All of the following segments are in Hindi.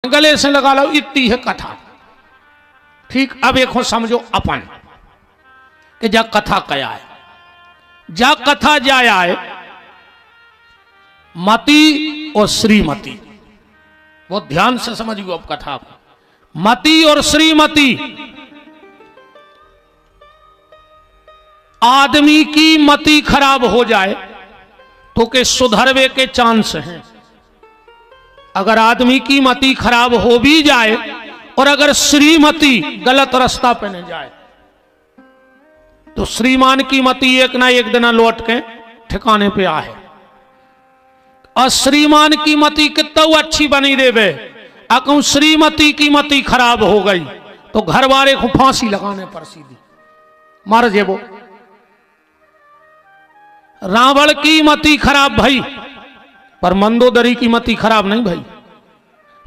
गले से लगा लो, इतनी है कथा। ठीक, अब एक हो समझो अपन कि जा कथा क्या है। जा कथा जाया है मति और श्रीमती। वो ध्यान से समझिए अब कथा को। मति और श्रीमती, आदमी की मति खराब हो जाए तो के सुधरवे के चांस हैं। अगर आदमी की मति खराब हो भी जाए और अगर श्रीमती गलत रास्ता पे न जाए तो श्रीमान की मति एक ना एक दिन लौट के ठिकाने पे आहे। और श्रीमान की मति कितना अच्छी बनी देवे, अगर श्रीमती की मति खराब हो गई तो घर वाले को फांसी लगाने पर सीधी मार जेबो। रावण की मति खराब भई पर मंदोदरी की मति खराब नहीं भई।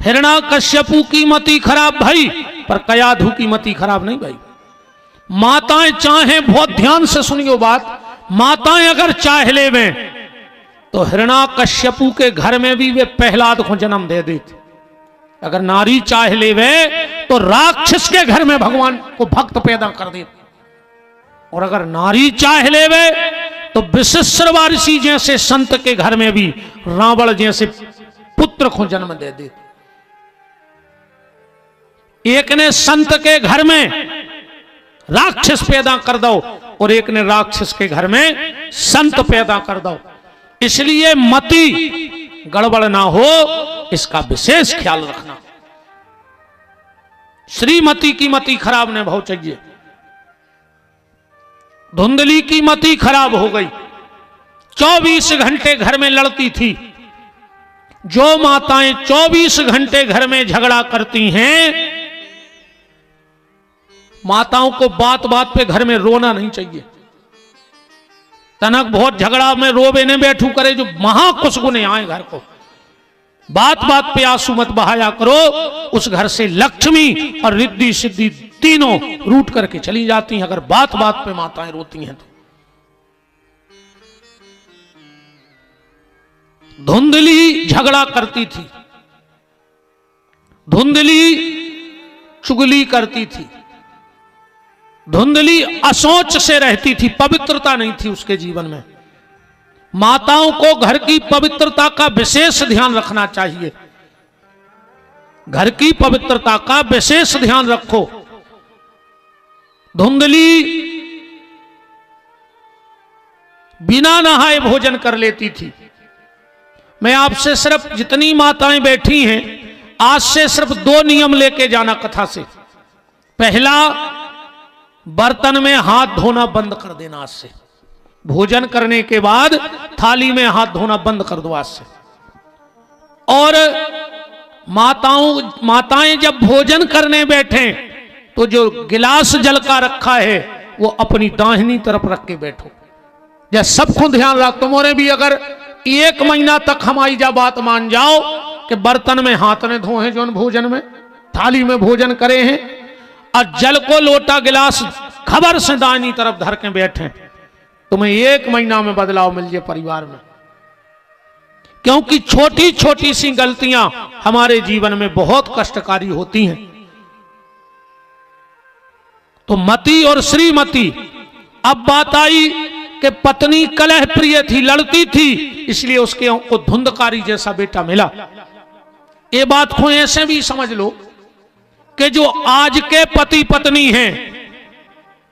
हिरण्याकश्यपु की मति खराब भई पर कयाधु की मति खराब नहीं भई। माताएं चाहे, बहुत ध्यान से सुनियो बात, माताएं अगर चाह लेवे तो हिरण्याकश्यपु के घर में भी वे प्रहलाद को जन्म दे देते। अगर नारी चाह लेवे तो राक्षस के घर में भगवान को भक्त पैदा कर देते। और अगर नारी चाह लेवे तो विशिष्टवा ऋषि जैसे संत के घर में भी रावण जैसे पुत्र को जन्म दे देते। एक ने संत के घर में राक्षस पैदा कर दो और एक ने राक्षस के घर में संत पैदा कर दो। इसलिए मति गड़बड़ ना हो, इसका विशेष ख्याल रखना। श्रीमती की मति खराब न हो चाहिए। धुंधली की मति खराब हो गई, 24 घंटे घर में लड़ती थी। जो माताएं 24 घंटे घर में झगड़ा करती हैं, माताओं को बात बात पे घर में रोना नहीं चाहिए। तनक बहुत झगड़ा में रोवे ने बैठू करे जो महा कुछ गुने आए घर को। बात बात पे आंसू मत बहाया करो, उस घर से लक्ष्मी और रिद्धि सिद्धि तीनों रूट करके चली जाती हैं अगर बात बात पे माताएं रोती हैं तो। धुंधली झगड़ा करती थी, धुंधली चुगली करती थी, धुंधली असोच से रहती थी, पवित्रता नहीं थी उसके जीवन में। माताओं को घर की पवित्रता का विशेष ध्यान रखना चाहिए। घर की पवित्रता का विशेष ध्यान रखो। धुंधली बिना नहाए भोजन कर लेती थी। मैं आपसे सिर्फ जितनी माताएं बैठी हैं आज से सिर्फ 2 नियम लेके जाना कथा से। पहला, बर्तन में हाथ धोना बंद कर देना आज से। भोजन करने के बाद थाली में हाथ धोना बंद कर दो आज से। और माताएं जब भोजन करने बैठे तो जो गिलास जल का रखा है वो अपनी दाहिनी तरफ रख के बैठो। या सबको ध्यान रख, तुम्हारे भी अगर 1 महीना तक हमारी जा बात मान जाओ कि बर्तन में हाथ ने धोए जो भोजन में, थाली में भोजन करे हैं और जल को लोटा गिलास खबर से दाहिनी तरफ धर के बैठे, तुम्हें 1 महीना में बदलाव मिल जाए परिवार में। क्योंकि छोटी छोटी सी गलतियां हमारे जीवन में बहुत कष्टकारी होती हैं। तो मति और श्रीमती। अब बात आई कि पत्नी कलह प्रिय थी, लड़ती थी, इसलिए उसके को धुंधकारी जैसा बेटा मिला। ये बात को ऐसे भी समझ लो कि जो आज के पति पत्नी हैं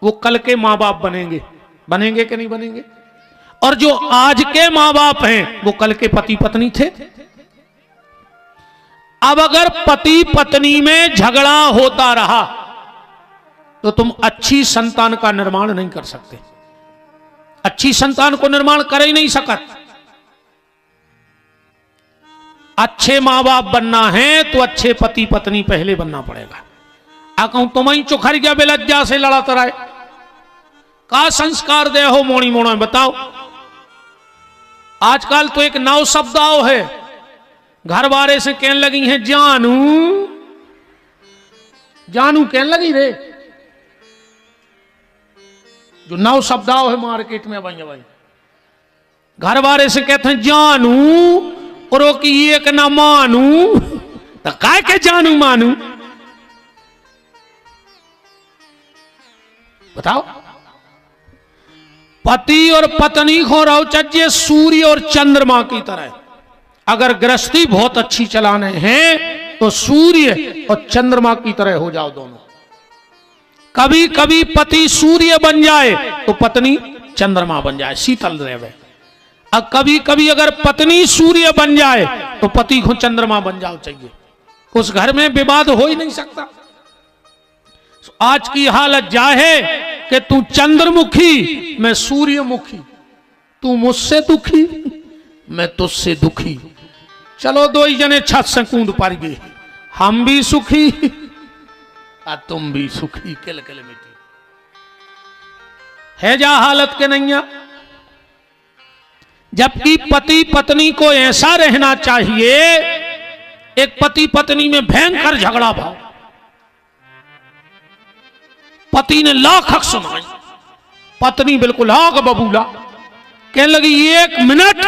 वो कल के मां बाप बनेंगे। बनेंगे कि नहीं बनेंगे? और जो आज के मां बाप हैं वो कल के पति पत्नी थे। अब अगर पति पत्नी में झगड़ा होता रहा तो तुम अच्छी संतान का निर्माण नहीं कर सकते। अच्छी संतान को निर्माण कर ही नहीं सकत। अच्छे मां बाप बनना है तो अच्छे पति पत्नी पहले बनना पड़ेगा। कहूं तुम ही चुखरिया बेलज्जा से लड़त रहे, का संस्कार दे हो मोणी मोणो बताओ। आजकल तो एक नव शब्द आओ है, घर वाले से कहने लगी है जानू, जानू कहने लगी रे। जो नव शब्द आओ है मार्केट में भाई, घर वाले से कहते हैं जानू और की एक न मानू। तो काय के जानू मानू? बताओ। पति और पत्नी को रहो चाहिए सूर्य और चंद्रमा की तरह। अगर गृहस्थी बहुत अच्छी चलाने हैं तो सूर्य और चंद्रमा की तरह हो जाओ दोनों। कभी कभी पति सूर्य बन जाए तो पत्नी चंद्रमा बन जाए, शीतल रहे। अब कभी कभी अगर पत्नी सूर्य बन जाए तो पति को चंद्रमा बन जाओ चाहिए। उस घर में विवाद हो ही नहीं सकता। आज की हालत जा है कि तू चंद्रमुखी मैं सूर्यमुखी, तू मुझसे दुखी मैं तुझसे दुखी। चलो दो ही जने छत से कूद पड़ गए, हम भी सुखी और तुम भी सुखी। किल किल मिट्टी है जा हालत के नैया। जबकि पति पत्नी को ऐसा रहना चाहिए। एक पति पत्नी में भयंकर झगड़ा भाव, पति ने लाख हक सुनाई, पत्नी बिल्कुल आग बबूला, कहने लगी 1 मिनट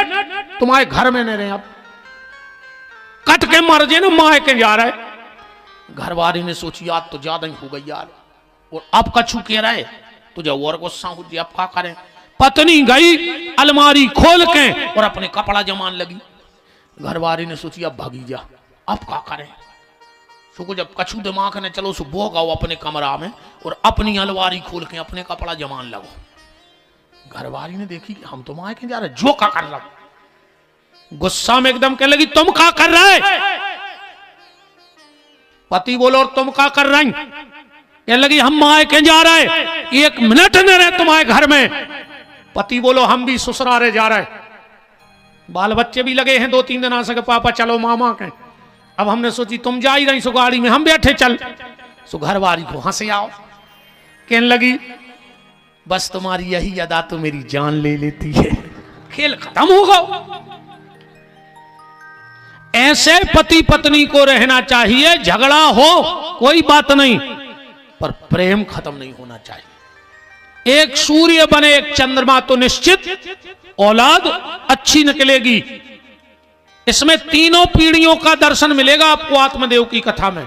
तुम्हारे घर में नहीं रहे, अब कट के मर जे ना माए के जा रहा है। घरवाली ने सोची आज तो ज्यादा ही हो गई यार, और अब कछू कह रहा है तुझे और गुस्सा हो जी, अब क्या करें। पत्नी गई अलमारी खोल के और अपने कपड़ा जमान लगी। घरवाली ने सोची अब भागी जा, अब क्या करें। सुको जब कछू दिमाग ने चलो सो बो गाओ अपने कमरा में और अपनी अलमारी खोल के अपने कपड़ा जमान लगो। घरवाली ने देखी कि हम तो माए के जा रहे, जो क्या कर रहा। गुस्सा में एकदम कहने लगी तुम क्या कर रहे? पति बोलो और तुम क्या कर रही? कहने लगी हम माए के जा रहे, 1 मिनट न रहे तुम्हारे घर में। पति बोलो हम भी ससुरारे जा रहे, बाल बच्चे भी लगे हैं 2-3 दिन आ सके पापा चलो मामा के। अब हमने सोची तुम जा ही रही सो गाड़ी में, हम बैठे चल। सो घरवाली को हंसे आओ, कहने लगी बस तुम्हारी यही अदा तो मेरी जान ले लेती है। खेल खत्म होगा। ऐसे पति पत्नी को रहना चाहिए। झगड़ा हो कोई बात नहीं, पर प्रेम खत्म नहीं होना चाहिए। एक सूर्य बने एक चंद्रमा तो निश्चित औलाद अच्छी निकलेगी। इसमें तीनों पीढ़ियों का दर्शन मिलेगा आपको आत्मदेव की कथा में।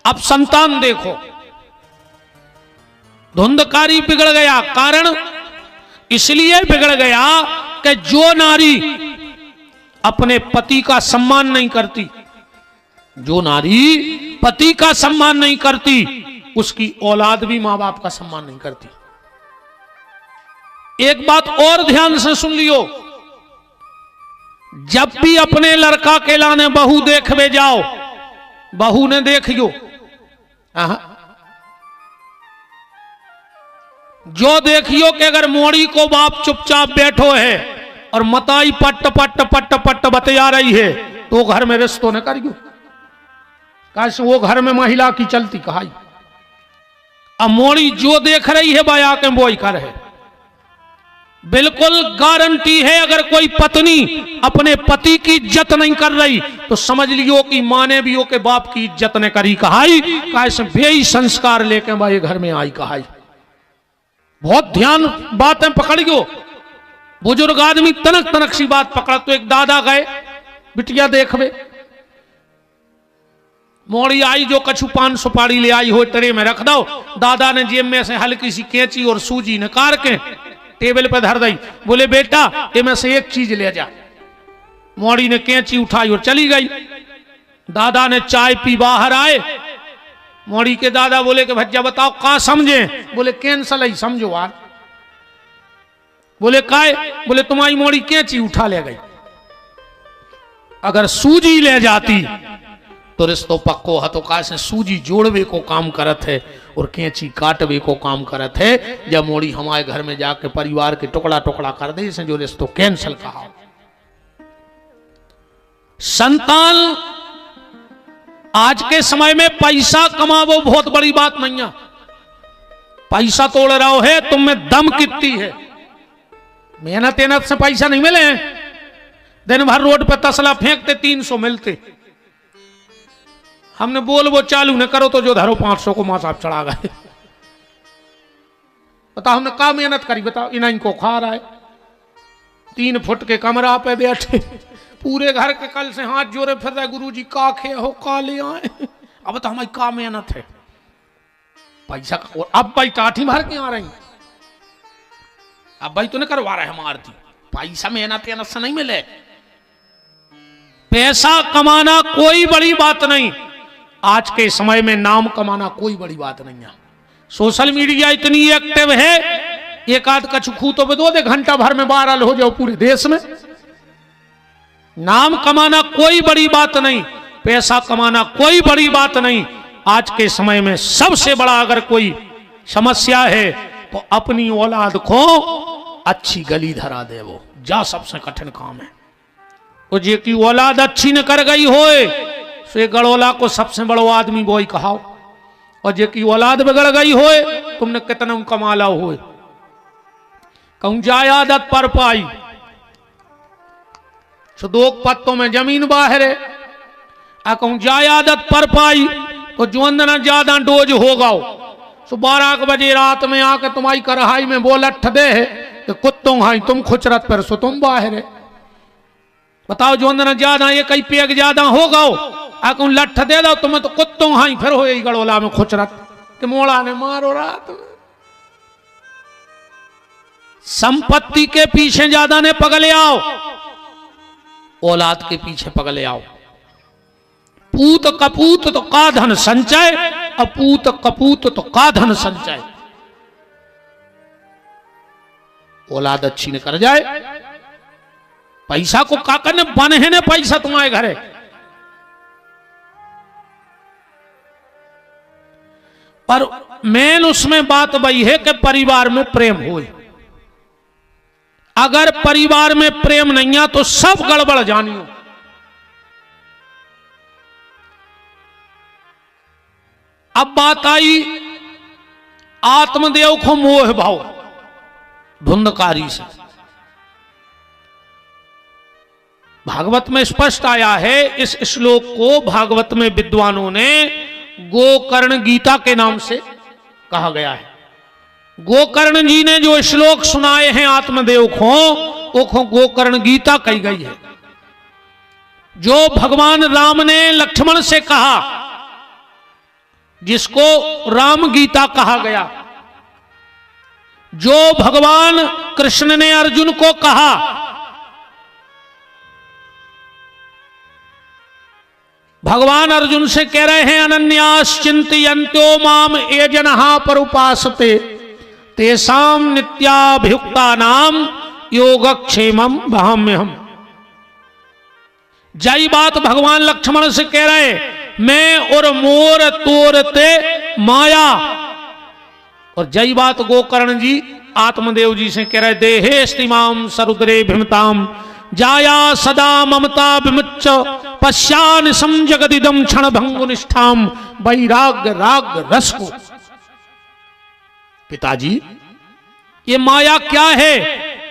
अब संतान देखो, धुंधकारी बिगड़ गया। कारण इसलिए बिगड़ गया कि जो नारी अपने पति का सम्मान नहीं करती, जो नारी पति का सम्मान नहीं करती, उसकी औलाद भी मां बाप का सम्मान नहीं करती। एक बात और ध्यान से सुन लियो, जब भी अपने लड़का के लाने बहू देखवे जाओ, बहू ने देखियो जो देखियो कि अगर मोड़ी को बाप चुपचाप बैठो है और मताई पट पट पट पट बतिया रही है तो घर में रिश्तों न करियो। कैसे वो घर में महिला की चलती कहाई। अब मोड़ी जो देख रही है बया के वो ही कर है। बिल्कुल गारंटी है, अगर कोई पत्नी अपने पति की इज्जत नहीं कर रही तो समझ लियो कि मां ने भी हो के बाप की इज्जत ने करी कहाई। कैसे बेई संस्कार लेके भाई घर में आई कहाई। बहुत ध्यान बातें पकड़ियो। बुजुर्ग आदमी तनक तनक सी बात पकड़ा तो एक दादा गए बिटिया देखवे, मोड़ी आई जो कछु पान सुपारी ले आई हो ट्रे में रख दो। दादा ने जेब में से हल्की सी कैंची और सूजी निकाल के टेबल पे धर दी। बोले बेटा इनमें से एक चीज ले जा। मोड़ी ने कैंची उठाई और चली गई। दादा ने चाय पी बाहर आए। मोड़ी के दादा बोले कि भज्जा बताओ कहा समझे? बोले कैंसल ही समझो यार। बोले काय? बोले तुम्हारी मोड़ी कैंची उठा ले गई। अगर सूजी ले जाती तो रिश्तो पक्को है। तो कैसे सूजी जोड़वे को काम करत है और कैंची काटवे को काम करत है। जब मोड़ी हमारे घर में जाके परिवार के टुकड़ा टुकड़ा कर दे इसे जो रिश्तो कैंसल कहा। संतान आज के समय में पैसा कमावो बहुत बड़ी बात नहीं है। पैसा तोड़ रहा है तुम में दम कितनी है। मेहनत से पैसा नहीं मिले। दिन भर रोड पे तसला फेंकते 300 मिलते। हमने बोल वो चालू न करो तो जो धरो 500 को मां साहब चढ़ा गए। बताओ हमने क्या मेहनत करी? बताओ इनको खा रहा है। 3 फुट के कमरा पे बैठे पूरे घर के कल से हाथ जोड़े फिर रहे, गुरु जी का खे हो का ले आए। अब तो हमारी का मेहनत है पैसा का, और अब भाई टाठी भर के आ रही, अब भाई तो नहीं करवा रहे हम आरती, पैसा मेहनत से नहीं मिले। पैसा कमाना कोई बड़ी बात नहीं, आज के समय में नाम कमाना कोई बड़ी बात नहीं है। सोशल मीडिया इतनी एक्टिव है, एक आध कछुखू तो दो दे घंटा भर में वायरल हो जाओ पूरे देश में। नाम कमाना कोई बड़ी बात नहीं, पैसा कमाना कोई बड़ी बात नहीं। आज के समय में सबसे बड़ा अगर कोई समस्या है तो अपनी औलाद को अच्छी गली धरा दे, वो जा सबसे कठिन काम है। वो जे की औलाद अच्छी न कर गई होए से गड़ोला को सबसे बड़ो आदमी वो ही कहाओ, और जे की औलाद बिगड़ गई होए तुमने कितना कमाला होए। कहूं जाय आदत पर पाई सो दो पत्तों में जमीन बाहर है, आ कहूं जाय आदत पर पाई तो जोंदना ज्यादा डोज होगा। सो 12 बजे रात में आके तुम्हारी कढ़ाई में बोल अठ दे है तो कुत्तों हाई तुम खुचरत पर सो तुम बाहर है। बताओ जोंदना ज्यादा ये कई पेग ज्यादा होगा, आ कहूं लठ दे दो तुम्हें तो कुत्तों हाई फिर हो गड़ोला में खुचरत कि मोड़ा ने मारो रात में। संपत्ति के पीछे ज्यादा ने पगले आओ, औलाद के पीछे पगले आओ। पूत कपूत तो का धन संचय, अपूत कपूत तो का धन संचय। औलाद अच्छी न कर जाए, पैसा को का करने बने ने पैसा तुम्हारे घरे। पर मेन उसमें बात वही है कि परिवार में प्रेम होए। अगर परिवार में प्रेम नहीं है तो सब गड़बड़ जानियो। अब बात आई आत्मदेव को मोह भाव धुंधकारी से। भागवत में स्पष्ट आया है, इस श्लोक को भागवत में विद्वानों ने गोकर्ण गीता के नाम से कहा गया है। गोकर्ण जी ने जो श्लोक सुनाए हैं आत्मदेव को, वो गोकर्ण गीता कही गई है। जो भगवान राम ने लक्ष्मण से कहा, जिसको राम गीता कहा गया, जो भगवान कृष्ण ने अर्जुन को कहा, भगवान अर्जुन से कह रहे हैं अनन्यास चिंतयन्तो माम ये जनहा परुपासते तेषाम नित्याभियुक्ता नाम योगक्षेमम वहाम्यहम्। जय बात भगवान लक्ष्मण से कह रहे, मैं और मोर तोरते माया। और जय बात गोकर्ण जी आत्मदेव जी से कह रहे, देहे स्तिमाम सरुद्रे भिमताम जाया सदा ममता विमुच्च पश्यान समजगदिदम क्षण भंगुनिष्ठाम वैराग्य राग रस को। पिताजी ये माया क्या है?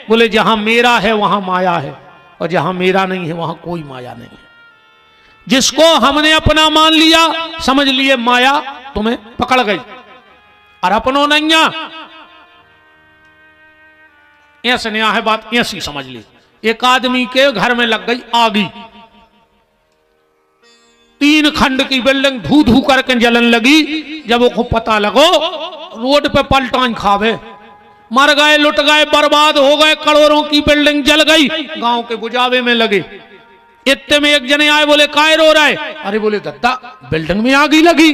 बोले जहां मेरा है वहां माया है, और जहां मेरा नहीं है वहां कोई माया नहीं है। जिसको हमने अपना मान लिया समझ लिए माया तुम्हें पकड़ गई, और अपनों नहीं। ऐसे नहीं है बात, ऐसी समझ ली। एक आदमी के घर में लग गई आगी, 3 खंड की बिल्डिंग धू धू करके जलन लगी। जब वो पता लगो रोड पे पलटान खावे, मर गए, लुट गए, बर्बाद हो गए, करोड़ों की बिल्डिंग जल गई। गांव के बुझावे में लगे। इतने में एक जने आए, बोले काय रो रहा है? अरे बोले दत्ता बिल्डिंग में आगी लगी।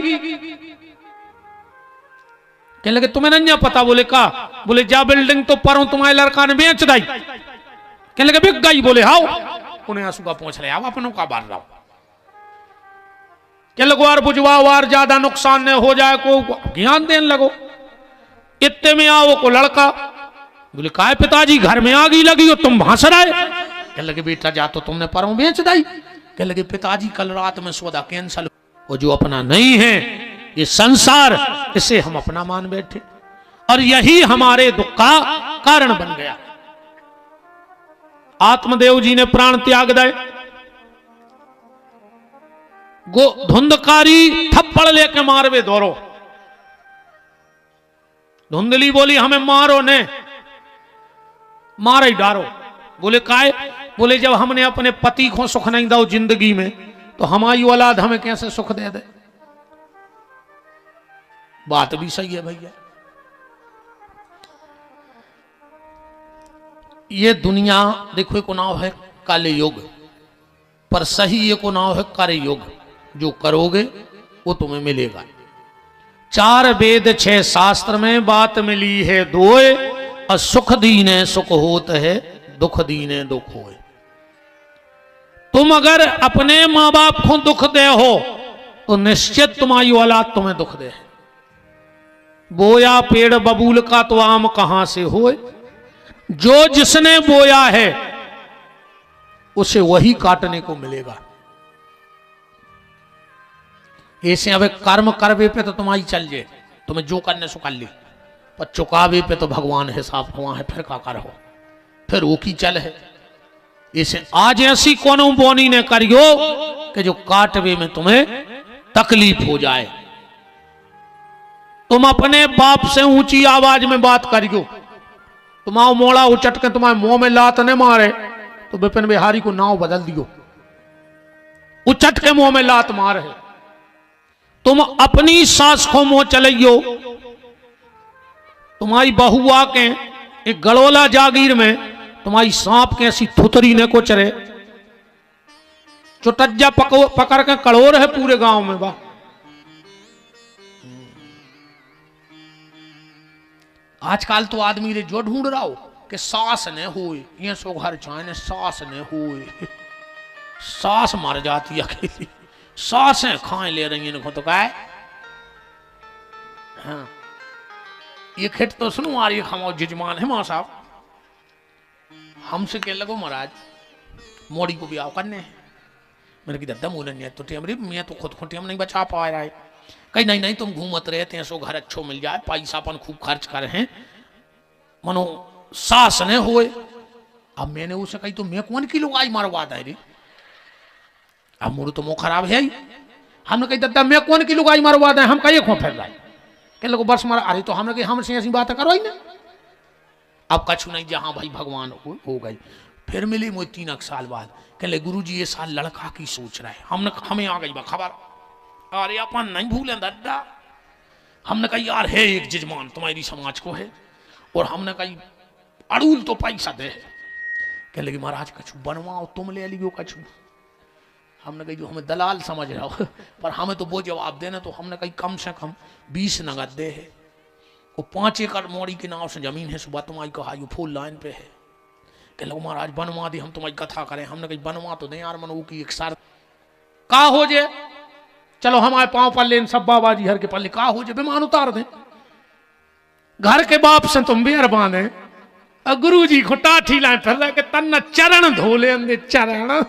कहने लगे तुम्हें नहीं पता? बोले का? बोले जा बिल्डिंग तो पर तुम्हारे लड़का ने बेच दी। कहने लगे बिक गई। बोले हाउ? उन्हें आंसू का पहुंच रहे, अपनों का बार रहा। क्या लगो यार बुझवा वार ज्यादा नुकसान न हो जाए को ज्ञान देने लगो। इतने में आओ को लड़का, बोले का पिताजी घर में आगी लगी हो तुम भांस रहे? कहने लगे बेटा जा तो तुमने परों बेच दी। कहने लगे पिताजी कल रात में सौदा कैंसल। वो जो अपना नहीं है ये संसार, इसे हम अपना मान बैठे, और यही हमारे दुख का कारण बन गया। आत्मदेव जी ने प्राण त्याग दे। धुंधकारी थप्पड़ लेके मारवे दौड़ो। धुंधली बोली हमें मारो ने, मार ही डारो। बोले काय? बोले जब हमने अपने पति को सुख नहीं दो जिंदगी में, तो हमारी औलाद हमें कैसे सुख दे दे। बात भी सही है भैया। ये दुनिया देखो को नाम है काले युग, पर सही ये को नाम है कार्य युग। जो करोगे वो तुम्हें मिलेगा। 4 वेद 6 शास्त्र में बात मिली है दोए, और सुख दीने सुख होत है, दुख दीने दुख होए। तुम अगर अपने मां बाप को दुख दे हो तो निश्चित तुम्हारी औलाद तुम्हें दुख दे। बोया पेड़ बबूल का तो आम कहां से होए, जो जिसने बोया है उसे वही काटने को मिलेगा। ऐसे अब कर्म करवे पे तो तुम्हारी चल जाए, तुम्हें जो करने सो कर ली, पर चुकावे पे तो भगवान हिसाब हुआ है, फिर का कर हो, फिर वो की चल है। इसे आज ऐसी कोनो बोनी ने करियो कि जो काटवे में तुम्हें तकलीफ हो जाए। तुम अपने बाप से ऊंची आवाज में बात करियो, तुम्हारा मोड़ा उचट के तुम्हारे मुंह में लात न मारे तो विपिन बिहारी को नाव बदल दियो, उचट के मुंह में लात मार है। तुम अपनी सास को मुंह चलियो, तुम्हारी बहू आके एक गड़ोला जागीर में तुम्हारी सांप के ऐसी थुतरी ने को चरे, चुटज्जा पकड़ के कड़ोर है पूरे गांव में। बा आजकल तो आदमी रे जो ढूंढ रहा हो कि सास ने हुई, ये सो घर चाहे सास ने हुई, सास मर जाती अकेली, सासें खाए ले रही इनको तो क्या है। हाँ ये खेत तो सुनो आ रही खाओ जजमान है मां साहब, हमसे कह लगो महाराज मोड़ी को भी आओ करने। मैंने कहा दद्दा मोलन तो टेमरी मैं तो खुद को टेम नहीं बचा पा रहा है। कहीं नहीं नहीं तुम घूमत रहते हैं सो घर अच्छो मिल जाए, पैसा अपन खूब खर्च कर हैं, मनो सास ने होए। अब मैंने उसे कही तो मैं कौन की लुगाई मारवा दे रे, अब मोरू तो मुंह खराब है ही। हमने कही दद्दा मैं कौन की लुगाई मारवा दे, हम कहीं खो फिर रहा है कह लोग बस मारा। अरे तो हमने कही हमसे ऐसी बातें करो ही ना। अब कछु नहीं, जहां भाई भगवान हो गई। फिर मिली मुझे 3 साल बाद, कह ले गुरु जी ये साल लड़का की सोच रहा है। हमने हमें आ गई खबर, अरे अपन नहीं भूले दद्दा। हमने कही यार है एक जजमान तुम्हारी समाज को है, और हमने कही अड़ूल तो पैसा दे। कह लगे महाराज कछु बनवाओ तुम ले लियो कछु। हमने कही जो हमें दलाल समझ रहा हो, पर हमें तो वो जवाब देना। तो हमने कही कम से कम 20 नगद दे है, वो 5 एकड़ मोड़ी के नाव से जमीन है, सुबह तुम्हारी कहा यू फुल लाइन पे है। कह लो महाराज बनवा दी, हम तुम्हारी कथा करें। हमने कही बनवा तो नहीं यार, मनो की एक सार का हो जे, चलो हमारे पांव पल्ले सब बाबा जी हर के पल्ले का हो जे बेमान उतार दें। घर के बाप से तुम बेरबान है, गुरु जी को टाठी लाए फिर रहा के तन्ना चरण धोले अंदे चरण।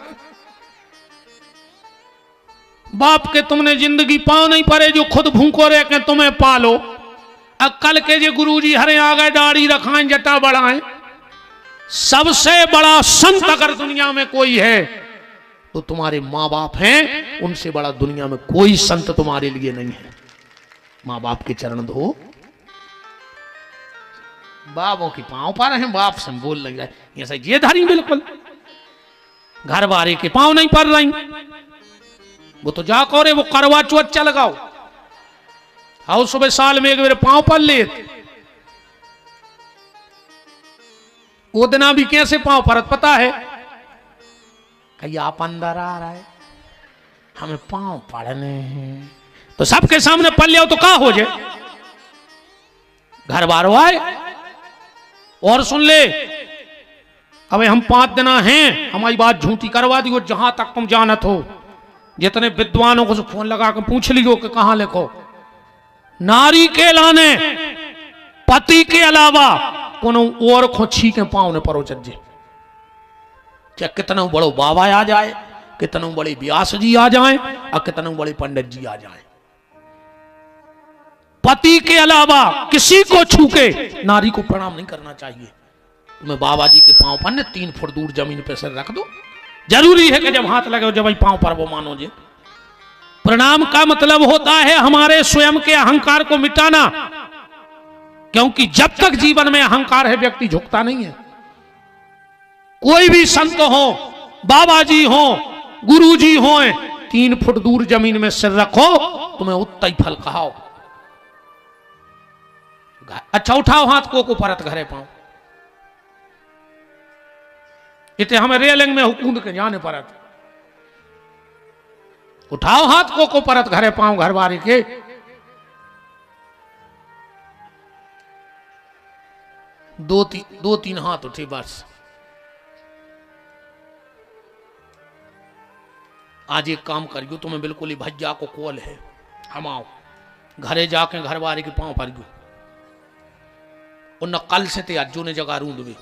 बाप के तुमने जिंदगी पाँव नहीं पड़े, जो खुद भूखो रहे के तुम्हें पालो। अब कल के जो गुरु जी हरे आ गए दाढ़ी रखाएं जटा बढ़ाएं, सबसे बड़ा संत अगर दुनिया में कोई है तो तुम्हारे माँ बाप हैं। उनसे बड़ा दुनिया में कोई संत तुम्हारे लिए नहीं है। माँ बाप के चरण धो, बाबों की पांव पा रहे हैं, बाप से बोल लग जाए ये सही ये धारी बिल्कुल। घर वाले के पांव नहीं पड़ रही, वो तो जा करे वो करवा चौथ चल लगाओ, आओ सुबह साल में एक बार पांव पड़ ले। वो दिना भी कैसे पांव परत पता है, कहीं आप अंदर आ रहा है हमें पांव पड़ने हैं, तो सबके सामने पड़ लिया तो का हो जाए। घर बार आए और सुन ले, अबे हम 5 दिना हैं, हमारी बात झूठी करवा दी। जहां तक तुम जानत हो, जितने विद्वानों को फोन लगा के पूछ लियो कि कहां लिखो, नारी के लाने पति के अलावा कोनो और खोछी के पांव ने परो चज्जे। चाहे कितना बड़ो बाबा आ जाए, कितना बड़े व्यास जी आ जाए, और कितना बड़े पंडित जी आ जाए, पति के अलावा किसी को छू के नारी को प्रणाम नहीं करना चाहिए। तुम्हें बाबा जी के पांव पर 3 फुट दूर जमीन पे सिर रख दो। जरूरी है कि जब हाथ लगे जब पांव पर वो मानो जे। प्रणाम का मतलब होता है हमारे स्वयं के अहंकार को मिटाना, क्योंकि जब तक जीवन में अहंकार है व्यक्ति झुकता नहीं है। कोई भी संत हो, बाबा जी हो, गुरु जी हो, 3 फुट दूर जमीन में सिर रखो, तुम्हें उतना ही फल खाओ। अच्छा उठाओ हाथ को परत घरे पाओ। इतने हमें रेलिंग में हुकूमत के जाने परत। उठाओ हाथ को परत घरे पाओ घर बारी के। दो तीन हाथ उठे बस। आज एक काम करियो, तुम्हें बिल्कुल ही भज्जा को कोल है, हम आओ घरे जाके घर बारी के पाँव पर उन कल से ते अज्जू ने जगह रूंद भी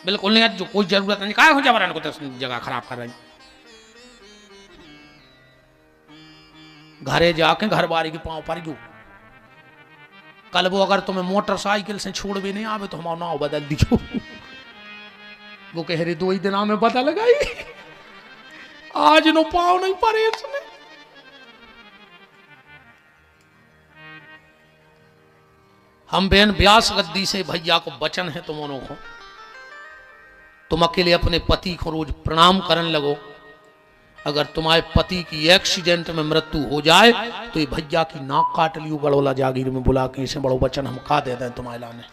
बिल्कुल नहीं। अज्जू कोई जरूरत नहीं, काय हो जबरन को जगह खराब कर रही। घरे जाके घर बारी के पाँव पर कल वो अगर तुम्हें मोटरसाइकिल से छोड़ भी नहीं आवे तो हमारा नाव बदल दीजो। वो कह रहे 2 ही दिन में पता लगाई, आज नो पाँव नहीं पड़े इसने। हम बेन व्यास गद्दी से भैया को वचन है तुमों को, तुम अकेले अपने पति को रोज प्रणाम करने लगो। अगर तुम्हारे पति की एक्सीडेंट में मृत्यु हो जाए तो ये भैया की नाक काट लियो गड़ोला जागीर में बुला के, इसे बड़ो वचन हम का दे दें तुम्हारे लाने।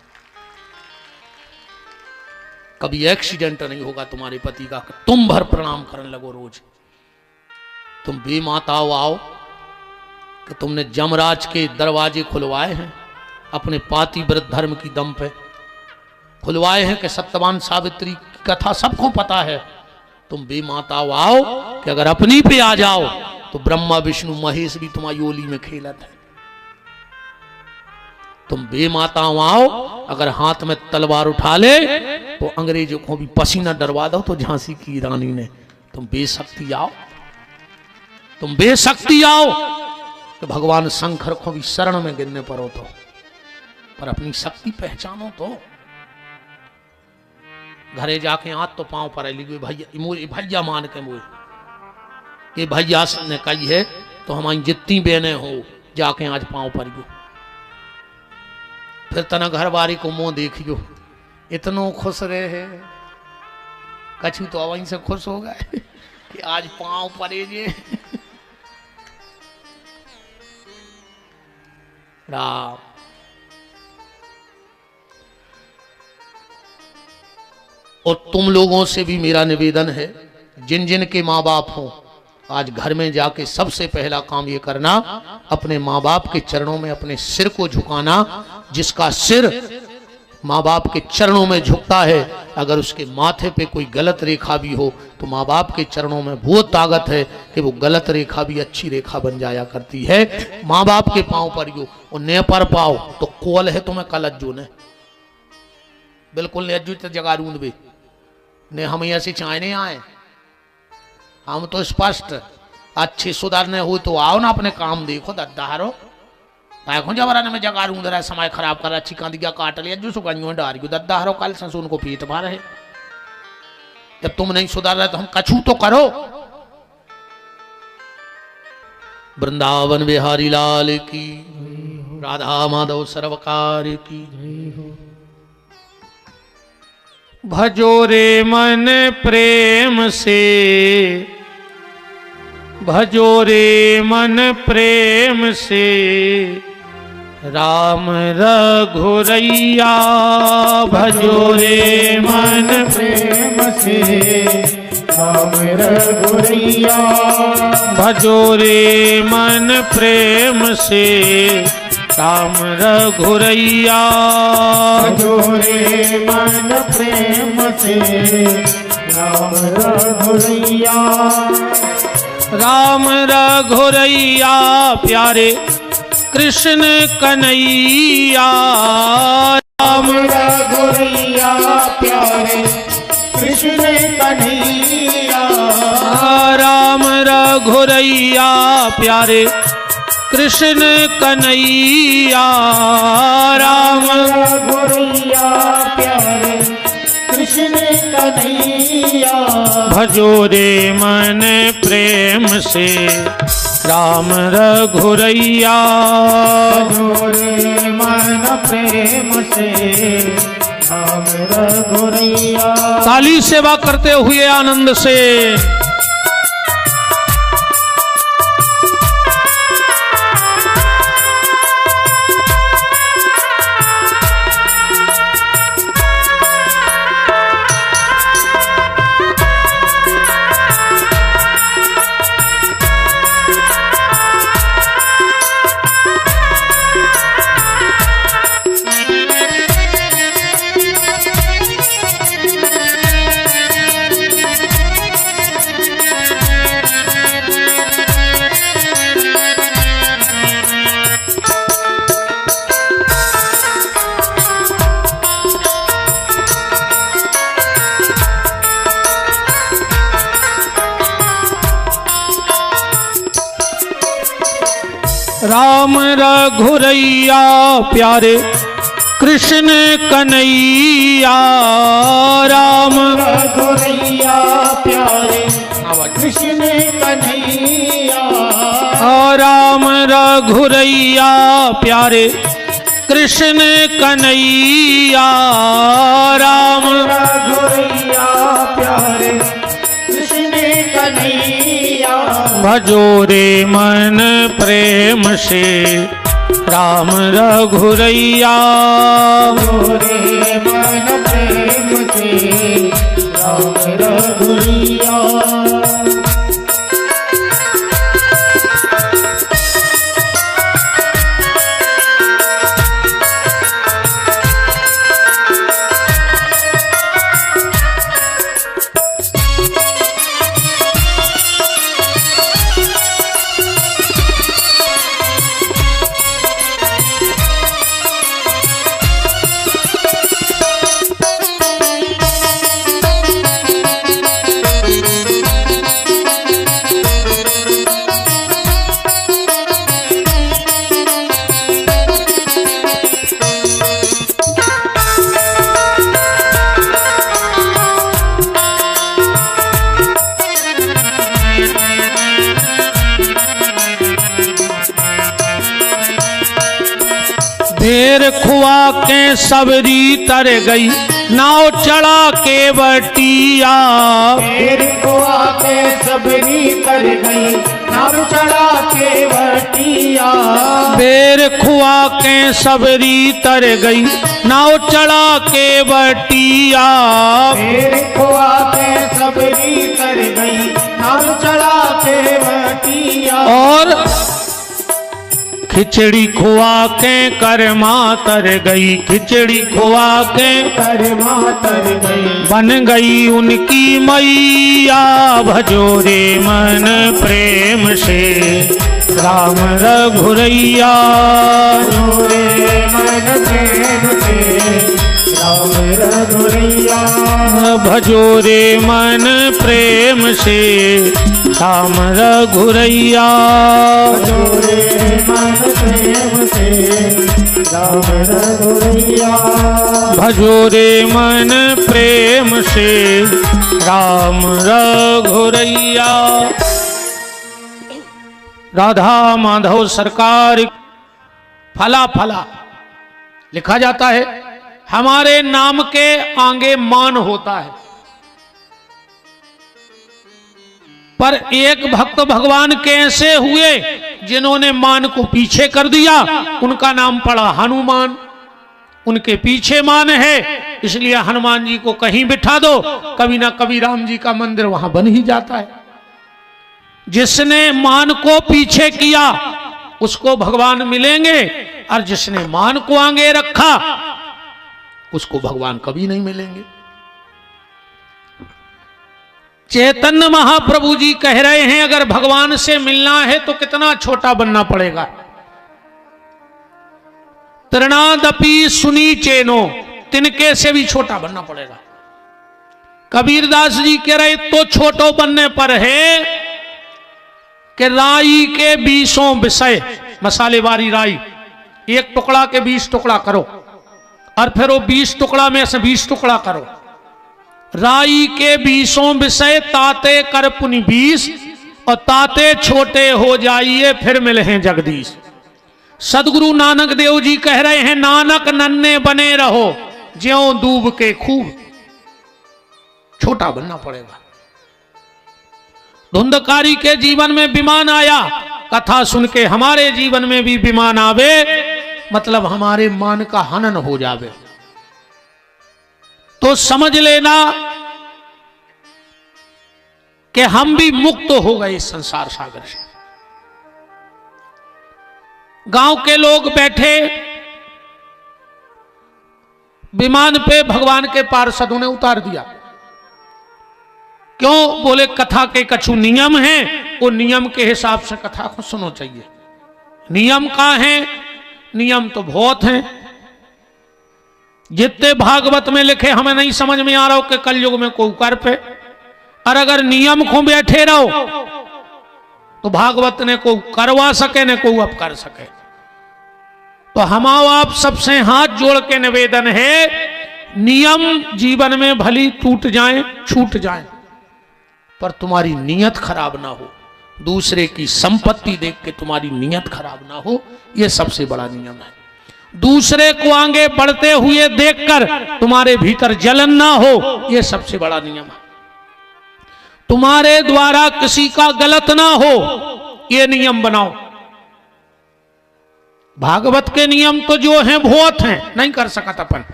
कभी एक्सीडेंट नहीं होगा तुम्हारे पति का, तुम भर प्रणाम करने लगो रोज। तुम बेमाताओ आओ कि तुमने जमराज के दरवाजे खुलवाए हैं, अपने पाति व्रत धर्म की दम पे खुलवाए हैं कि सत्यवान सावित्री की कथा सबको पता है। तुम बेमाताओ आओ कि अगर अपनी पे आ जाओ तो ब्रह्मा विष्णु महेश भी तुम्हारी ओली में खेलत है। तुम बेमाताओ आओ, अगर हाथ में तलवार उठा ले तो अंग्रेजों को भी पसीना डरवा दो तो झांसी की रानी ने। तुम बेशक्ति आओ, तुम बेशक्ति आओ कि भगवान शंकर को भी शरण में गिरने पर हो तो, पर अपनी शक्ति पहचानो तो। घरे जाके हाथ तो पांव पर भैया भैया मान के मोए ये भैया ने कही है तो हमारी जितनी बहनें हो जाके आज पांव पर गो। फिर तना घर बारी को मुंह देखियो, इतनो खुश रहे कछु तो वहीं से खुश हो गए कि आज पांव परे जे। राम और तुम लोगों से भी मेरा निवेदन है, जिन जिन के माँ बाप हों आज घर में जाके सबसे पहला काम ये करना, अपने माँ बाप के चरणों में अपने सिर को झुकाना। जिसका सिर माँ बाप के चरणों में झुकता है, अगर उसके माथे पे कोई गलत रेखा भी हो तो माँ बाप के चरणों में वो ताकत है कि वो गलत रेखा भी अच्छी रेखा बन जाया करती है। माँ बाप के पाँव पर यो और ने पर पाओ तो कोल है तुम्हें कल अज्जू ने बिल्कुल ने अज्जू तो जगा रूंद भी ने हम ऐसे चाहने आए। हम तो स्पष्ट अच्छे सुधारने हुए तो आओ ना अपने काम देखो दद्दारो देखो जबराने में जगा रूंद रहा समय खराब कर रहा चिका दिया काट लिया जो सुगंजों डार गयो दद्दारो कल संसून को पीट पा रहे। जब तुम नहीं सुधार रहे तो हम कछु तो करो। वृंदावन बिहारी लाल की, राधा माधव सर्वकार की। भजो रे मन प्रेम से, भजो रे मन प्रेम से, राम रघुरैया। भजो रे मन प्रेम से, राम रघुरैया। भजो रे मन प्रेम से, राम रघुरैया। भजो रे मन प्रेम से, राम रघुरैया। राम रघुरैया प्यारे कृष्ण कन्हैया। राम रघुरैया प्यारे कृष्ण कन्हैया। राम रघुरैया प्यारे कृष्ण कन्हैया। राम रघुरैया प्यारे कृष्ण कन्हैया। भजो रे मन प्रेम से, राम रघुरैया। भजो रे मन प्रेम से, राम रघुरैया। निराली सेवा करते हुए आनंद से। राम रघुरैया प्यारे कृष्ण कन्हैया, राम रघुरैया प्यारे कृष्ण कन्हैया, राम रघुरैया प्यारे कृष्ण कन्हैया, राम रघुरैया प्यारे कृष्ण कन्हैया। भजो रे मन प्रेम से राम रघुरैया, रे मन प्रेम से राम रघुरैया। ढेर खुआ के सबरी तर गई नाव चढ़ा के बटिया, ढेर खुआ के सबरी तर गई नाव चढ़ा के बटिया, ढेर खुआ के सबरी तर गई नाव चढ़ा के बटिया, ढेर खुआ के सबरी तर गई नाव चढ़ा के बटिया। और खिचड़ी खुआ के कर्मा तर गई, खिचड़ी खुआ के कर्मा तर गई बन गई उनकी मैया। भजो रे मन प्रेम से राम रघुरैया, रे मन प्रेम से राम रघुरैया। भजो रे मन प्रेम से राम रघुरैया, रे मन प्रेम से राम रघुरैया। भजो रे मन प्रेम से राम रघुरैया। राधा माधव सरकार फला फला लिखा जाता है। हमारे नाम के आगे मान होता है, पर एक भक्त भगवान के ऐसे हुए जिन्होंने मान को पीछे कर दिया, उनका नाम पड़ा हनुमान। उनके पीछे मान है, इसलिए हनुमान जी को कहीं बिठा दो, कभी ना कभी राम जी का मंदिर वहां बन ही जाता है। जिसने मान को पीछे किया उसको भगवान मिलेंगे, और जिसने मान को आगे रखा उसको भगवान कभी नहीं मिलेंगे। चैतन्य महाप्रभु जी कह रहे हैं, अगर भगवान से मिलना है तो कितना छोटा बनना पड़ेगा। तृणादपि सुनी चेनो, तिनके से भी छोटा बनना पड़ेगा। कबीरदास जी कह रहे तो छोटो बनने पर है कि राई के 20 विषय, मसाले वाली राई, एक टुकड़ा के 20 टुकड़ा करो, और फिर वो 20 टुकड़ा में से 20 टुकड़ा करो। राई के 20 विषय ताते कर पुनि 20, और ताते छोटे हो जाइए फिर मिले हैं जगदीश। सदगुरु नानक देव जी कह रहे हैं, नानक नन्हे बने रहो ज्यों दूब के खूब। छोटा बनना पड़ेगा। धुंधकारी के जीवन में विमान आया, कथा सुन के हमारे जीवन में भी विमान आवे, मतलब हमारे मान का हनन हो जावे, तो समझ लेना कि हम भी मुक्त हो गए इस संसार सागर से। गांव के लोग बैठे विमान पे, भगवान के पार्षदों ने उतार दिया। क्यों? बोले कथा के कछु नियम हैं, वो नियम के हिसाब से कथा को सुनो चाहिए। नियम का है? नियम तो बहुत हैं, जितने भागवत में लिखे हमें नहीं समझ में आ रहा हो कि कलयुग में कोई कर पे, और अगर नियम को बैठे रहो तो भागवत ने को करवा सके न को अब कर सके। तो हम आप सबसे हाथ जोड़ के निवेदन है, नियम जीवन में भली टूट जाएं, छूट जाएं, पर तुम्हारी नीयत खराब ना हो, दूसरे की संपत्ति देख के तुम्हारी नीयत खराब ना हो, यह सबसे बड़ा नियम है। दूसरे को आगे बढ़ते हुए देखकर तुम्हारे भीतर जलन ना हो, यह सबसे बड़ा नियम है। तुम्हारे द्वारा किसी का गलत ना हो, यह नियम बनाओ। भागवत के नियम तो जो हैं बहुत हैं, नहीं कर सकता अपन।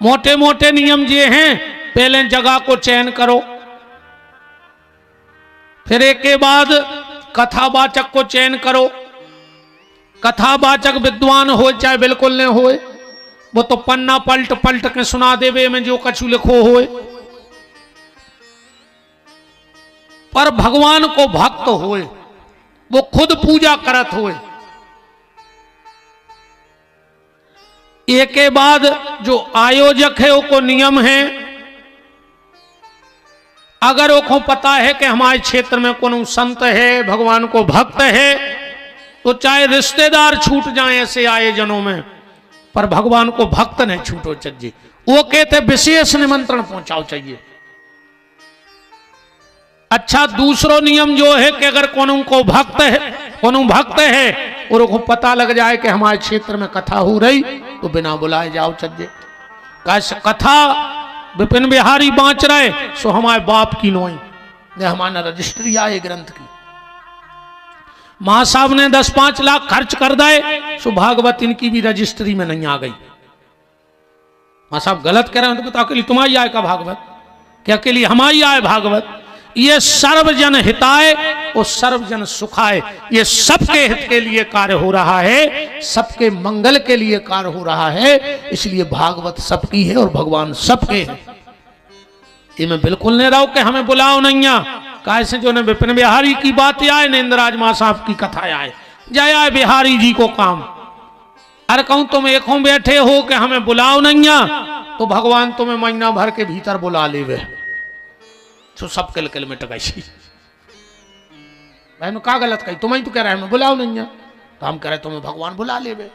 मोटे मोटे नियम ये हैं, पहले जगह को चयन करो, फिर एक के बाद कथावाचक को चयन करो। कथावाचक विद्वान हो चाहे बिल्कुल न हो, वो तो पन्ना पलट पलट के सुना देवे में जो कछु लिखो होए, पर भगवान को भक्त होए, वो खुद पूजा करत होए। एक के बाद जो आयोजक है वो नियम है, अगर वो पता है कि हमारे क्षेत्र में कौन संत है, भगवान को भक्त है, तो चाहे रिश्तेदार छूट जाएं ऐसे आयोजनों में, पर भगवान को भक्त नहीं छूटो चाहिए। वो कहते विशेष निमंत्रण पहुंचाओ चाहिए। अच्छा, दूसरो नियम जो है कि अगर कौन भक्त है और उसको पता लग जाए कि हमारे क्षेत्र में कथा हो रही, तो बिना बुलाए जाओ चाहिए। कैसे कथा विपिन बिहारी बाँच रहे, सो हमारे बाप की नोई ने हमारा रजिस्ट्री आए ग्रंथ की, मां साहब ने 10-5 लाख खर्च कर दे, सो भागवत इनकी भी रजिस्ट्री में नहीं आ गई। मां साहब गलत कह रहे हैं तो बताओ, अकेली तुम्हारी आय का भागवत, क्या अकेली हमारी आय भागवत? ये सर्वजन हिताय और सर्वजन सुखाय, ये सबके हित के लिए कार्य हो रहा है, सबके मंगल के लिए कार्य हो रहा है, इसलिए भागवत सबकी है और भगवान सबके है। ये मैं बिल्कुल नहीं रहा कि हमें बुलाओ नहीं, कैसे जो ने विपिन बिहारी की बात आए, न इंद्राज मां साहब की कथा आए, जय आए बिहारी जी को काम। अरे कहूं तुम एकों बैठे हो कि हमें बुलाओ नहीं, तो भगवान तुम्हें महीना भर के भीतर बुला लेवे, तो सब किल किल में टकाई। भाई का गलत कही, तुम्हें तो कह रहे हैं बुलाओ नहीं है, तो हम कह रहे तुम्हें भगवान बुला लेवे।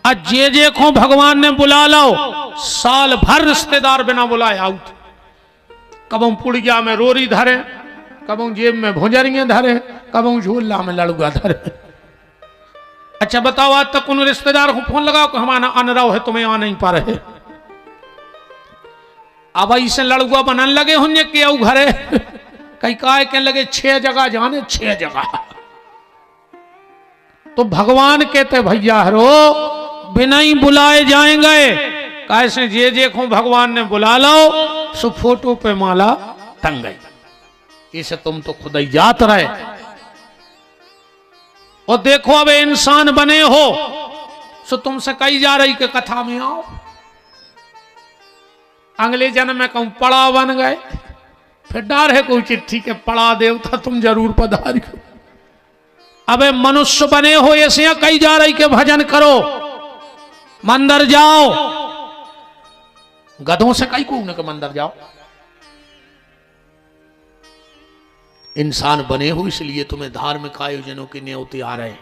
आज जे को भगवान ने बुला लो, साल भर रिश्तेदार बिना बुलाए आउट। कबों पुड़िया में रोरी धरे, कबों जेब में भुजरिया धरे, कबों झूला में लड़ुआ धरे। अच्छा बताओ, आज तक उन रिश्तेदार को फोन लगाओ कि हमारा अनराव है, तुम्हें आ नहीं पा रहे। अब इसे लड़ुआ बनने लगे होंगे कि घरे कई काय कहने लगे 6 जगह जाने, 6 जगह। तो भगवान कहते भैया हरो बिना ही बुलाए जाएंगे, कैसे जे को भगवान ने बुला लो, सो फोटो पे माला टंग गई। इसे तुम तो खुद ही जात रहे। और देखो अब इंसान बने हो, सो तुमसे कही जा रही कि कथा में आओ। अगले जन्म में कहूं पड़ा बन गए, फिर डर है कोई चिट्ठी के पड़ा देवता तुम जरूर पधारी। अबे मनुष्य बने हो, ऐसे कही जा रही के भजन करो, मंदिर जाओ। गधों से कहीं को के मंदिर जाओ। इंसान बने हो इसलिए तुम्हें धार्मिक आयोजनों के न्योते आ रहे हैं,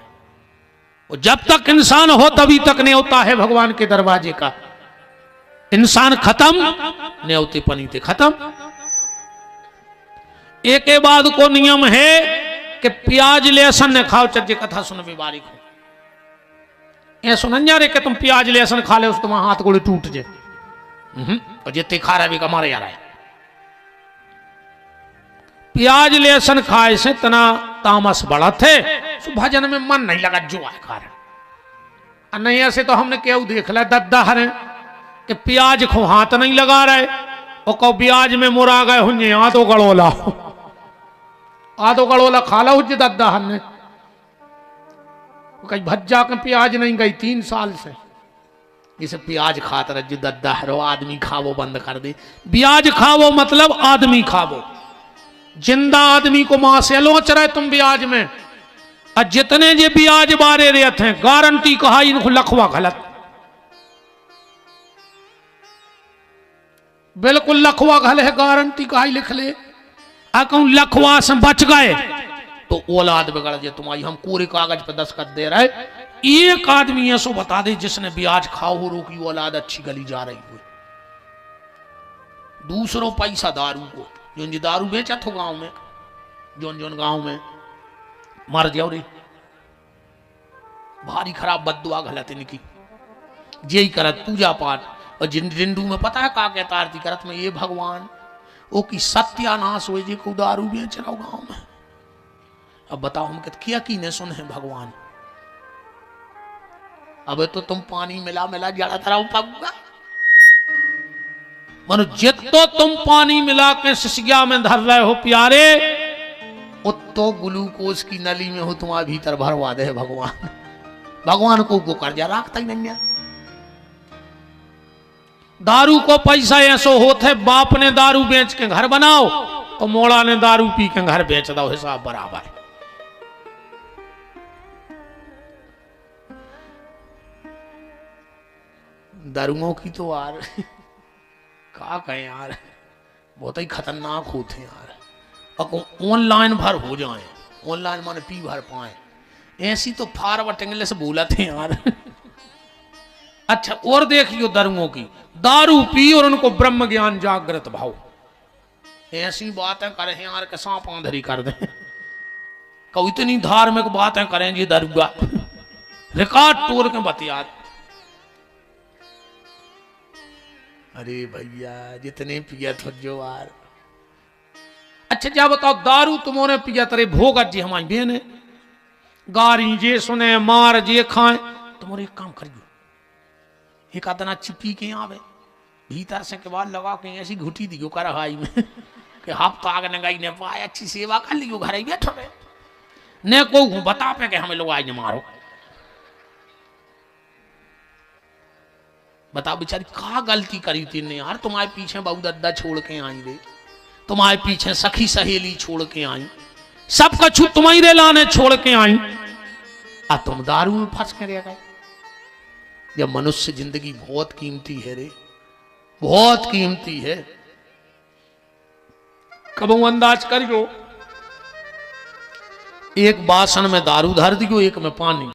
और जब तक इंसान हो तभी तक न्योता है भगवान के दरवाजे का। इंसान खत्म, न्योते पनीते खत्म। एक के बाद को नियम है कि प्याज लहसुन न खाओ, चज्जे कथा सुन बीमारी को। ये सुन जा रहे कि तुम प्याज लहसुन खा ले, उस तुम्हारा हाथ गोड़े टूट जाए। और जितने खा रहा भी कमारे जा रहा है। प्याज लहसुन खाए से तना तामस बढ़ा थे, सो भजन में मन नहीं लगा जो आए खा रहे। नहीं ऐसे तो हमने क्यों देख लिया दद्दा हरे कि प्याज को हाथ नहीं लगा रहे और कहो प्याज में मुरा गए हुए आधो गड़ोला, आधो गड़ोला खा ला हुज दद्दा हमने कहीं भज्जा के प्याज नहीं गई 3 साल से। इसे प्याज खाता रह दद्दा हरो आदमी खावो बंद कर दे। प्याज खावो मतलब आदमी खावो, जिंदा आदमी को मां से लोच रहे तुम ब्याज में। और जितने जे ब्याज बारे रहते हैं गारंटी कहा इनको लखवा गलत, बिल्कुल लखवा गल है, गारंटी कहा लिख ले। कहूं लखवा से बच गए तो औलाद बिगड़ जाए तुम्हारी। हम पूरे कागज पे दस्तखत दे रहे, एक आदमी ऐसो बता दे जिसने ब्याज खाओ रोकी औलाद अच्छी गली जा रही हो। दूसरों पैसा दारू को, जो दारू बेचा थो गांव में, जोन जोन गांव में मर जाओ रे, भारी खराब बददुआ गलत इनकी। यही करत पूजा पाठ और जिंदू में पता है का कहता आरती करत में, ये भगवान ओ की सत्यानाश हो जे को दारू बेच रहा गांव में। अब बताओ हम क्या की ने सुन है भगवान। अब तो तुम पानी मिला मिला जड़ा तरह पगुआ मनो जितो तुम पानी मिला के सिसिया में धर रहे हो प्यारे, उतो ग्लूकोज की नली में हो तुम्हारे भीतर भरवा दे भगवान। भगवान को कर्जा रखता ही नहीं है। दारू को पैसा ऐसो होते है, बाप ने दारू बेच के घर बनाओ और मोड़ा ने दारू पी के घर बेच दो, हिसाब बराबर। दारुओं की तो यार क्या कहें यार, बहुत ही खतरनाक होते हैं यार। अब ऑनलाइन भर हो जाए, ऑनलाइन माने पी भर पाए, ऐसी तो फारवर्ड इंग्लिश बोला थे यार। अच्छा और देखियो दारुओं की, दारू पी और उनको ब्रह्म ज्ञान जागृत भाव, ऐसी बातें करें यार के सांप आंधरी कर दें। कभी इतनी धार्मिक बातें करें जी दरुआ, रिकॉर्ड तोड़ के बतिया। अरे भैया जितने पिया थो जो यार। अच्छा क्या बताओ, दारू तुमने पिया तेरे भोगत जी हमारी बहन गारी जे सुने मार जे खाए, तुम्हारे एक काम करियो, एक आदना चिपी के आवे भीतर से के बाद लगा के ऐसी घुटी दियो कर हाई में कि हफ्ता आग नगाई ने पाए, अच्छी सेवा कर लियो, घर ही बैठो ने को बता पे के हमें लोग आज मारो। बताओ बेचारी का गलती करी थी ने यार, तुम्हारे पीछे बहु दद्दा छोड़ के आई रे, तुम्हारे पीछे सखी सहेली छोड़ के आई, सब कछु तुम्हारे लाने छोड़ के आई, आ तुम दारू में फंस के रह गए। जब मनुष्य जिंदगी बहुत कीमती है रे, बहुत कीमती है। कबू अंदाज करियो, एक बासन में दारू धर दियो, एक में पानी।